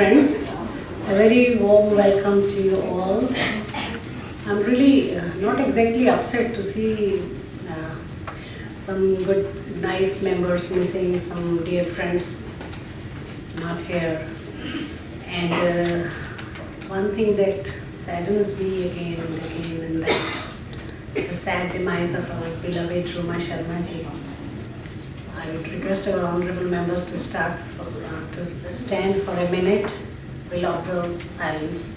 friends, a very warm welcome to you all. I'm really not exactly upset to see some good, nice members missing, some dear friends not here. And one thing that saddens me again and again, and that's the sad demise of our beloved Ruma Sharma ji. I would request our honorable members to to stand for a minute. We'll observe silence.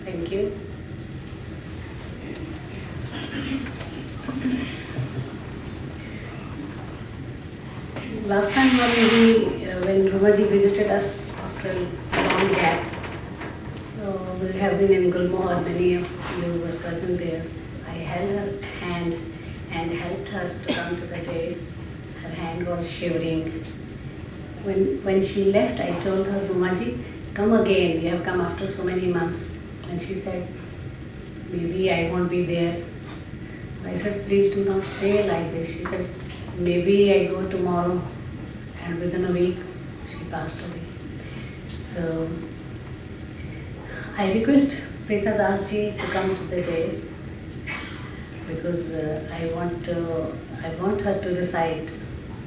Thank you. Last time when Rumaji visited us after a long gap, so we have been in Gulmohar, many of you were present there. I held her hand and helped her to come to the dais. Her hand was shivering. When she left, I told her, Rumaji, come again, you have come after so many months. And she said, maybe I won't be there. I said, please do not say like this. She said, maybe I go tomorrow. And within a week, she passed away. So I request Preeta Das ji to come to the dais because I want her to recite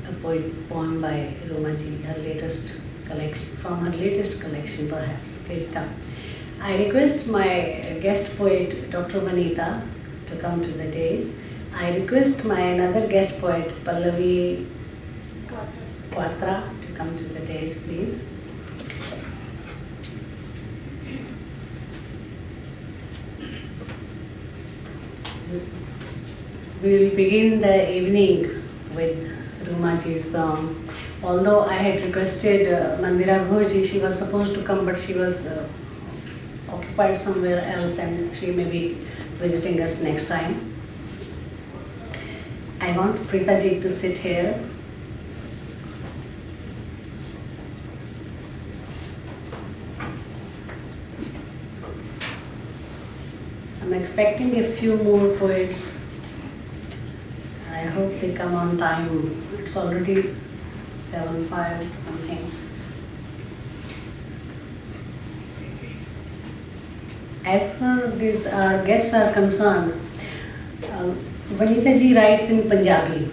a poem by Rumaji, her latest collection, from her latest collection perhaps. Please come. I request my guest poet, Dr. Vanita, to come to the dais. I request my another guest poet, Pallavi Quatra, to come to the dais, please. We will begin the evening with Rumaji's poem. Although I had requested Mandira Ghoji, she was supposed to come, but she was occupied somewhere else and she may be visiting us next time. I want Preeta ji to sit here. I'm expecting a few more poets. I hope they come on time. It's already 7:05 something. As far as our guests are concerned, Vanita ji writes in Punjabi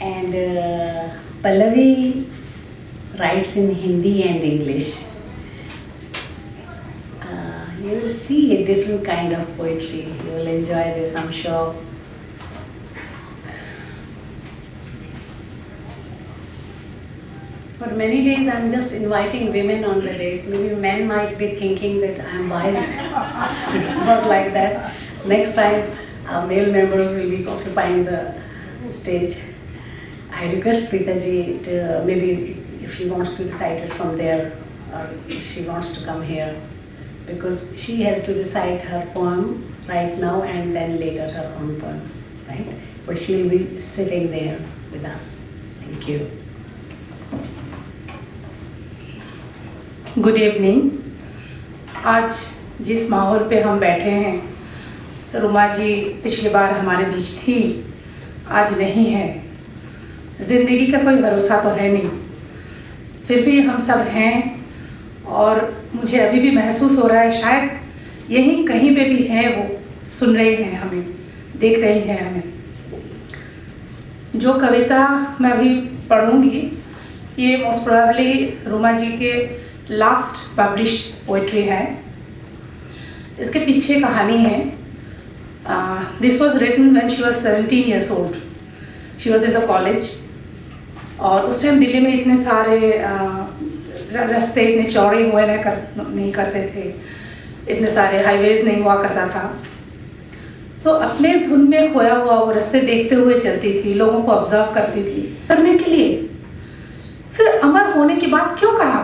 and Pallavi writes in Hindi and English. You will see a different kind of poetry. You will enjoy this, I'm sure. For many days, I'm just inviting women on the dais. Maybe men might be thinking that I'm biased. It's not like that. Next time, our male members will be occupying the stage. I request Preeta ji to, maybe if she wants to recite it from there, or if she wants to come here, because she has to recite her poem right now and then later her own poem, right? But she will be sitting there with us. Thank you. Good evening. आज जिस माहौल पे हम बैठे हैं, रुमा जी पिछली बार हमारे बीच थी, आज नहीं है। ज़िंदगी का कोई भरोसा तो है नहीं, फिर भी हम सब हैं और मुझे अभी भी महसूस हो रहा है शायद यहीं कहीं पे भी है, वो सुन रही हैं हमें, देख रही हैं हमें। जो कविता मैं अभी पढ़ूंगी ये मोस्ट प्रोबेबली रुमा जी के लास्ट पब्लिश्ड पोइट्री है। इसके पीछे कहानी है। This was written when she was 17 years old. She was in the college और उस टाइम दिल्ली में इतने सारे रास्ते इतने चौड़े हुए नहीं करते थे, इतने सारे हाईवेज नहीं हुआ करता था। तो अपने धुन में खोया हुआ वो रास्ते देखते हुए चलती थी, लोगों को ऑब्जर्व करती थी करने के लिए। फिर अमर होने की बात क्यों कहा?